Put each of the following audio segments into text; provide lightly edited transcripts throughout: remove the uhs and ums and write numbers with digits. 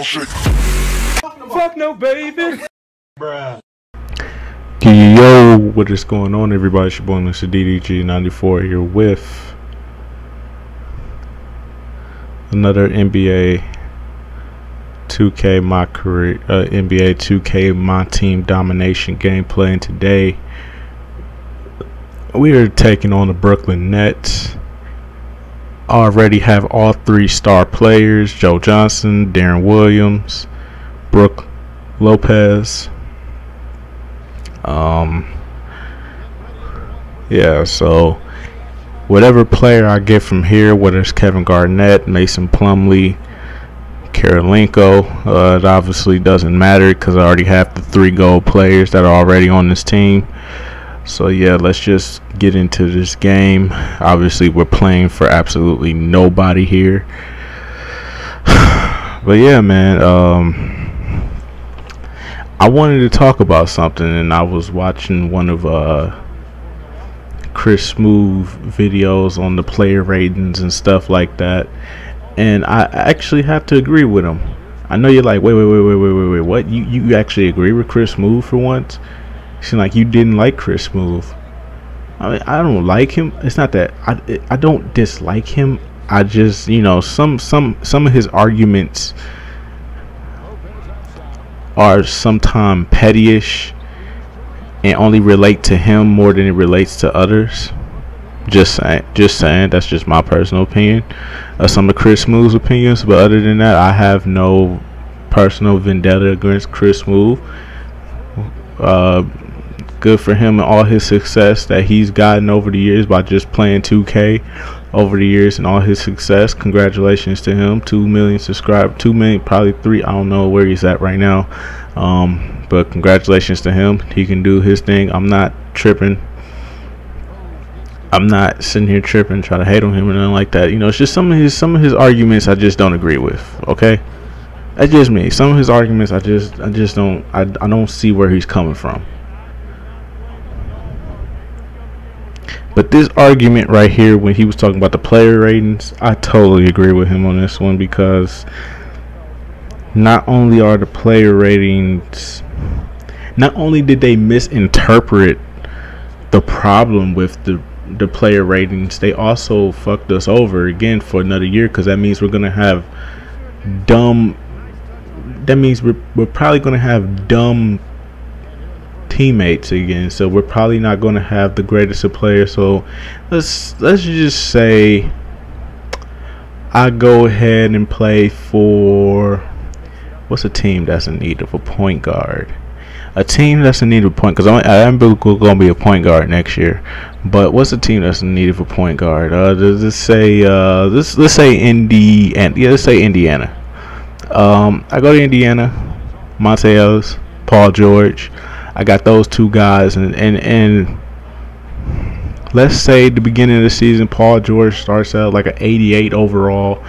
shit. Fuck no, baby. Bruh. Yo, what is going on, everybody? It's your boy Mr. DDG94 here with another NBA 2K NBA 2K MyTeam domination gameplay. And today we are taking on the Brooklyn Nets. Already have all three star players: Joe Johnson, Darren Williams, Brook Lopez. Yeah, so whatever player I get from here, whether it's Kevin Garnett, Mason Plumlee, Karolinko, it obviously doesn't matter because I already have the three gold players that are already on this team. So yeah, let's just get into this game. Obviously we're playing for absolutely nobody here. But yeah, man, I wanted to talk about something, and I was watching one of Chris Smooth videos on the player ratings and stuff like that, and I actually have to agree with him. I know you're like, wait, what? You actually agree with Chris Smooth for once? It seemed like you didn't like Chris Smooth. I mean, I don't like him. It's not that I don't dislike him. I just, you know, some of his arguments are sometimes pettyish and only relate to him more than it relates to others. Just saying. That's just my personal opinion. Some of Chris Smooth's opinions, but other than that, I have no personal vendetta against Chris Smooth. Good for him and all his success that he's gotten over the years by just playing 2K over the years, and all his success. Congratulations to him. 2 million subscribers, 2 million, probably 3. I don't know where he's at right now, but congratulations to him. He can do his thing. I'm not tripping. I'm not sitting here tripping, trying to hate on him or nothing like that. You know, it's just some of his arguments I just don't agree with. Okay, that's just me. Some of his arguments I don't see where he's coming from. But this argument right here, when he was talking about the player ratings, I totally agree with him on this one, because not only are the player ratings, not only did they misinterpret the problem with the player ratings, they also fucked us over again for another year, because that means we're gonna have we're probably gonna have dumb teammates again. So we're probably not going to have the greatest of players. So let's just say I go ahead and play for, what's a team that's in need of a point guard? A team that's in need of a point, because I'm going to be a point guard next year. But what's a team that's in need of a point guard? Let's say Indiana. Yeah, let's say Indiana. I go to Indiana. Monte Ellis, Paul George. I got those two guys, and let's say at the beginning of the season, Paul George starts out like an 88 overall.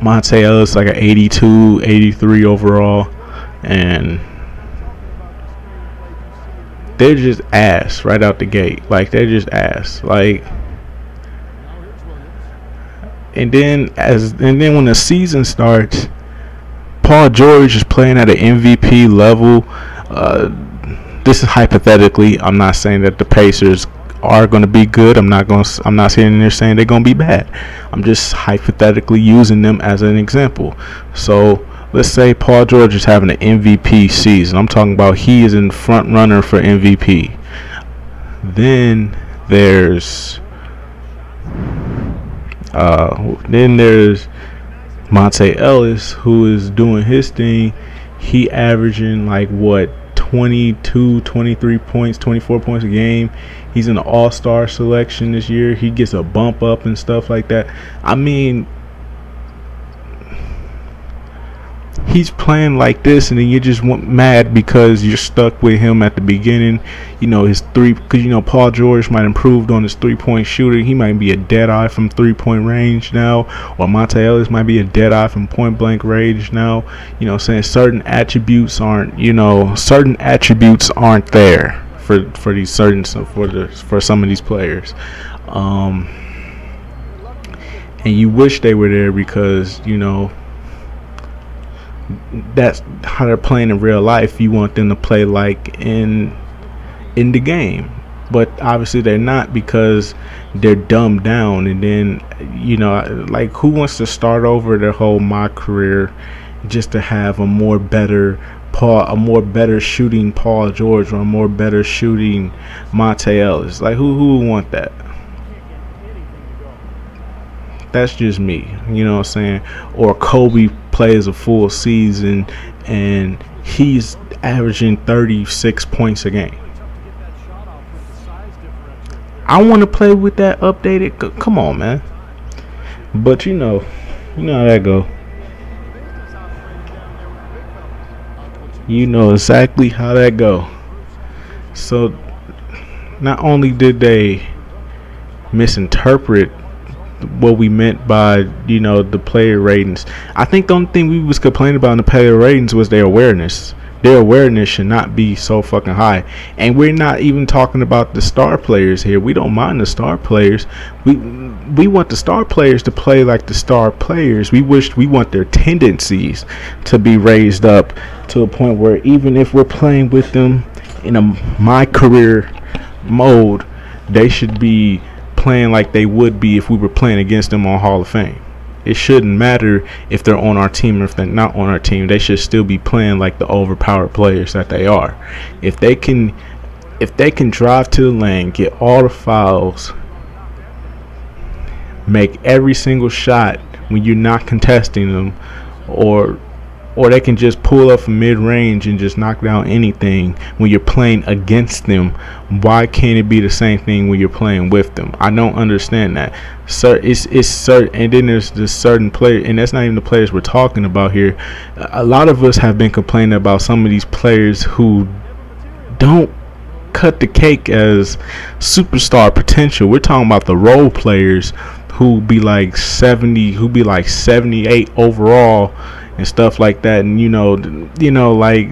Monte Ellis like an 82, 83 overall, and they're just ass right out the gate. Like, they're just ass. Like, and then when the season starts, Paul George is playing at an MVP level. This is hypothetically. I'm not saying that the Pacers are going to be good. I'm not sitting there saying they're going to be bad. I'm just hypothetically using them as an example. So let's say Paul George is having an MVP season. I'm talking about he is in front runner for MVP. Then there's Monte Ellis, who is doing his thing. He averaging like what, 22, 23 points, 24 points a game. He's in the all-star selection this year. He gets a bump up and stuff like that. I mean, he's playing like this, and then you just mad because you're stuck with him at the beginning. You know, because you know Paul George might improved on his 3-point shooting. He might be a dead eye from 3-point range now, or Monte Ellis might be a dead eye from point blank range now. You know, saying certain attributes aren't there for these for some of these players, and you wish they were there, because you know that's how they're playing in real life. You want them to play like in the game, but obviously they're not, because they're dumbed down. And then, you know, like, who wants to start over their whole my career just to have a more better shooting Paul George, or a more better shooting Monte Ellis? Like, who would want that? That's just me, you know what I'm saying? Or Kobe plays a full season and he's averaging 36 points a game. I want to play with that updated. Come on, man. But you know how that go. You know exactly how that go. So not only did they misinterpret what we meant by, you know, the player ratings, I think the only thing we was complaining about in the player ratings was their awareness. Their awareness should not be so fucking high. And we're not even talking about the star players here. We don't mind the star players. We want the star players to play like the star players. We want their tendencies to be raised up to a point where even if we're playing with them in a my career mode, they should be playing like they would be if we were playing against them on Hall of Fame. It shouldn't matter if they're on our team or if they're not on our team. They should still be playing like the overpowered players that they are. If they can drive to the lane, get all the fouls, make every single shot when you're not contesting them, or they can just pull up from mid-range and just knock down anything when you're playing against them, why can't it be the same thing when you're playing with them? I don't understand that. It's certain, and then there's this certain player, and that's not even the players we're talking about here. A lot of us have been complaining about some of these players who don't cut the cake as superstar potential. We're talking about the role players who be like 78 overall and stuff like that, and you know, like,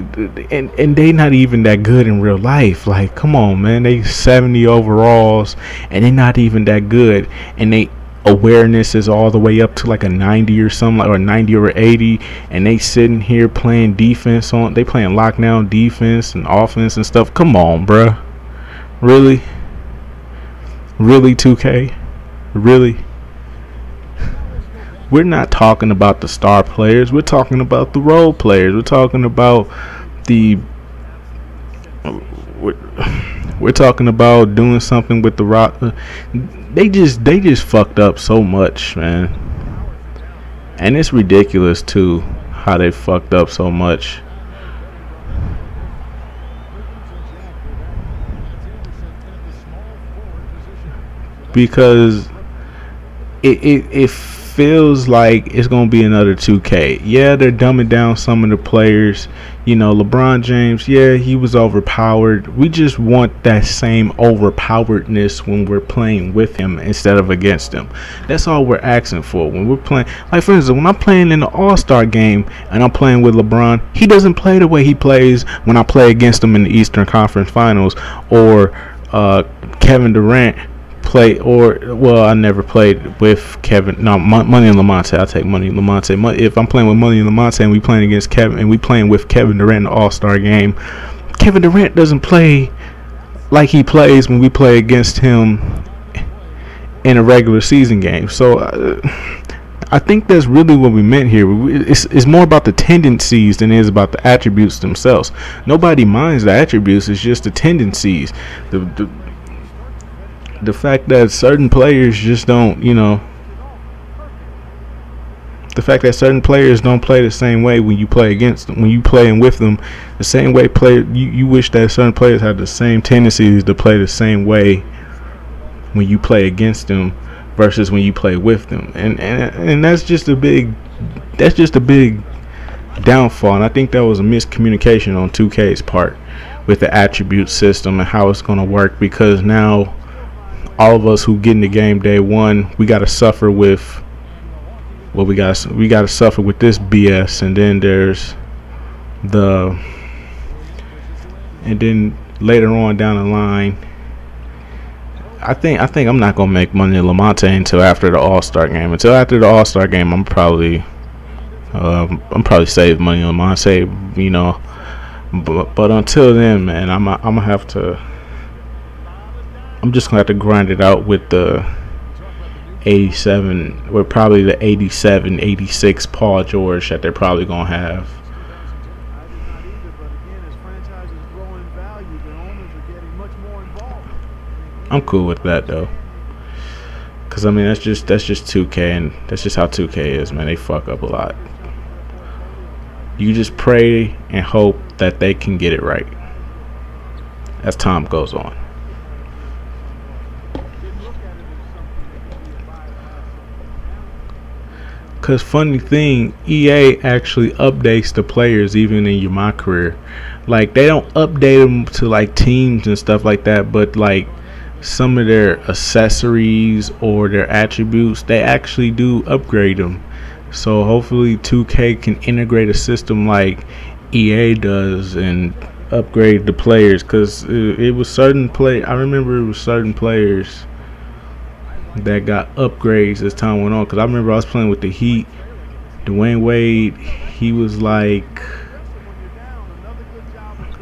and they not even that good in real life. Like, come on, man, they 70 overalls and they not even that good, and they awareness is all the way up to like a 90 or something, or 90 or 80, and they sitting here playing defense they playing lockdown defense and offense and stuff. Come on, bruh. Really 2K, really? We're not talking about the star players. We're talking about the role players. We're talking about we're talking about doing something with the rock. They just fucked up so much, man. And it's ridiculous too how they fucked up so much. Because it feels like it's gonna be another 2K. Yeah, they're dumbing down some of the players. You know, LeBron James, yeah, he was overpowered. We just want that same overpoweredness when we're playing with him instead of against him. That's all we're asking for when we're playing. Like, for instance, when I'm playing in the All-Star game and I'm playing with LeBron, he doesn't play the way he plays when I play against him in the Eastern Conference Finals, or Kevin Durant I never played with Kevin. No, Money in Lamonte. I'll take Money in Lamonte. If I'm playing with Money in Lamonte and we playing against Kevin, and we playing with Kevin Durant in the All-Star game, Kevin Durant doesn't play like he plays when we play against him in a regular season game. So I think that's really what we meant here. It's more about the tendencies than it is about the attributes themselves. Nobody minds the attributes. It's just the tendencies. The fact that certain players just don't, the fact that certain players don't play the same way when you play against them, when you playing with them, the same way you wish that certain players had the same tendencies to play the same way when you play against them versus when you play with them, and that's just a big downfall. And I think that was a miscommunication on 2K's part with the attribute system and how it's going to work, because now all of us who get in the game day one, we got to suffer with we got to suffer with this BS, and then there's and then later on down the line, I think I'm not gonna make Money in Lamonte until after the All-Star game. Until after the All-Star game, I'm I'm probably save money on mine, save, you know. But until then, man, I'm gonna have to. I'm just gonna have to grind it out with the 87, or probably the 87, 86 Paul George that they're probably gonna have. I'm cool with that though, cause I mean that's just 2K, and that's just how 2K is, man. They fuck up a lot. You just pray and hope that they can get it right as time goes on. Cause funny thing, EA actually updates the players even in your My Career. Like they don't update them to like teams and stuff like that, but like some of their accessories or their attributes, they actually do upgrade them. So hopefully 2K can integrate a system like EA does and upgrade the players. Cause it was certain I remember it was certain players that got upgrades as time went on. Because I remember I was playing with the Heat. Dwayne Wade, he was like,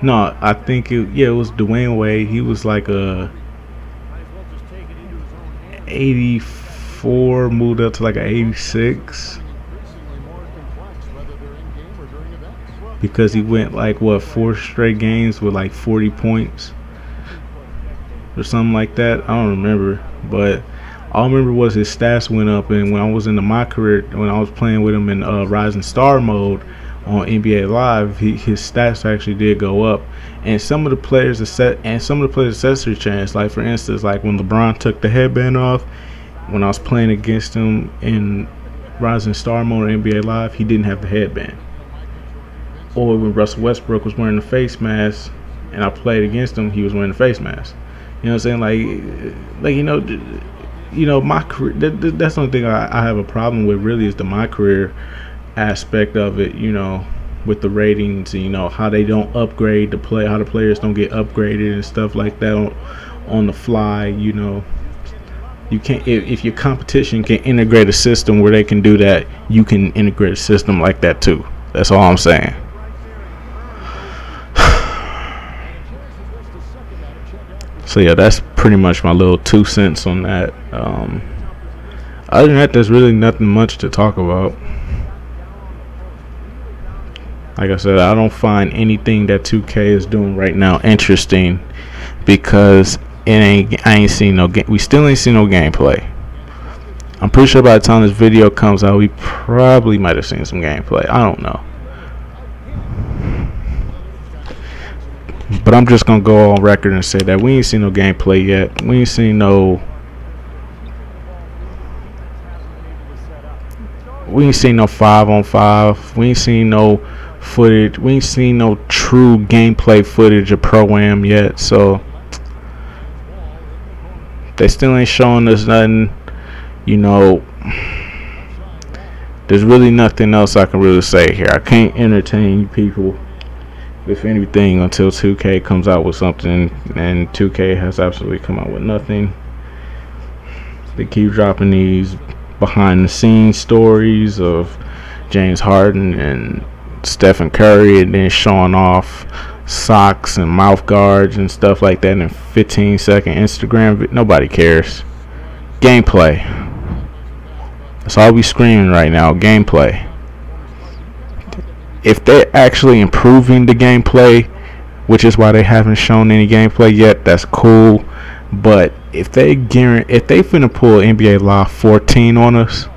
no, I think it was Dwayne Wade. He was like a 84, moved up to like a 86, because he went like what 4 straight games with like 40 points or something like that. I don't remember, but all I remember was his stats went up, and when I was in My Career, when I was playing with him in Rising Star mode on NBA Live, his stats actually did go up. And some of the players accessory changed. Like for instance, like when LeBron took the headband off, when I was playing against him in Rising Star mode on NBA Live, he didn't have the headband. Or when Russell Westbrook was wearing the face mask and I played against him, he was wearing the face mask. You know what I'm saying? Like you know, My Career, that's the only thing I have a problem with really, is the My Career aspect of it, you know, with the ratings, and you know how they don't upgrade the play, how the players don't get upgraded and stuff like that on the fly. You know, you can't, if your competition can integrate a system where they can do that, you can integrate a system like that too. That's all I'm saying. So yeah, that's pretty much my little 2 cents on that. Other than that, there's really nothing much to talk about. Like I said, I don't find anything that 2K is doing right now interesting, because we still ain't seen no gameplay. I'm pretty sure by the time this video comes out, we probably might have seen some gameplay. I don't know. But I'm just gonna go on record and say that we ain't seen no gameplay yet. We ain't seen no 5-on-5. We ain't seen no footage. We ain't seen no true gameplay footage of Pro-Am yet. So they still ain't showing us nothing. You know, there's really nothing else I can really say here. I can't entertain people with anything until 2K comes out with something, and 2K has absolutely come out with nothing. They keep dropping these behind the scenes stories of James Harden and Stephen Curry, and then showing off socks and mouth guards and stuff like that in 15-second Instagram. Nobody cares. Gameplay. That's all we screaming right now. Gameplay. If they're actually improving the gameplay, which is why they haven't shown any gameplay yet, that's cool. But if they finna pull NBA Live 14 on us,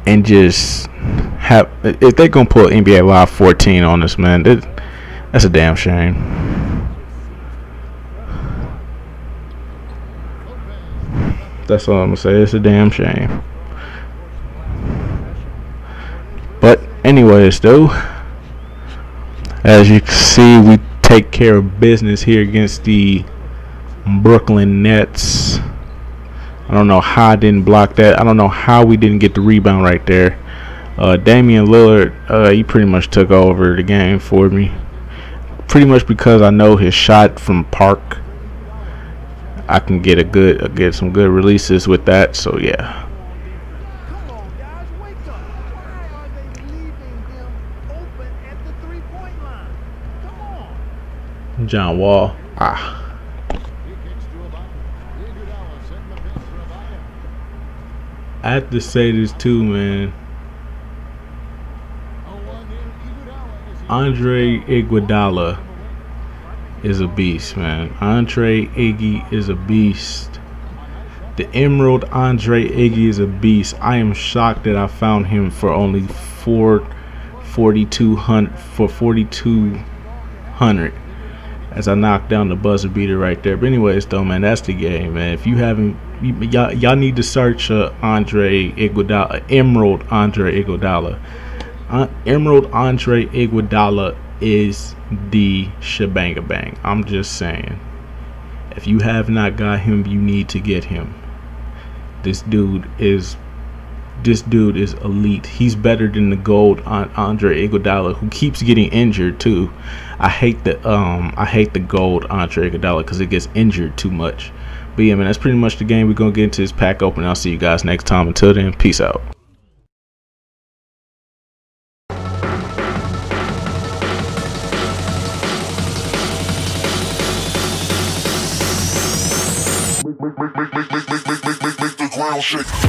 and just if they gonna pull NBA Live 14 on us, man, that's a damn shame. That's all I'm gonna say. It's a damn shame. But anyways, though, as you can see, we take care of business here against the Brooklyn Nets. I don't know how I didn't block that. I don't know how we didn't get the rebound right there. Damian Lillard, he pretty much took over the game for me. Pretty much because I know his shot from Park. I can get some good releases with that. So yeah. John Wall. Ah. I have to say this too, man. Andre Iguodala is a beast, man. Andre Iggy is a beast. The Emerald Andre Iggy is a beast. I am shocked that I found him for only 4,200 as I knocked down the buzzer beater right there. But anyways, though, man, that's the game, man. If you haven't, y'all need to search Andre Iguodala, Emerald Andre Iguodala. Emerald Andre Iguodala is the shebanga bang. I'm just saying. If you have not got him, you need to get him. This dude is elite. He's better than the gold Andre Iguodala, who keeps getting injured too. I hate the gold Andre Iguodala because it gets injured too much. But yeah, man, that's pretty much the game. We're gonna get into this pack open. I'll see you guys next time. Until then, peace out. Make the ground shake.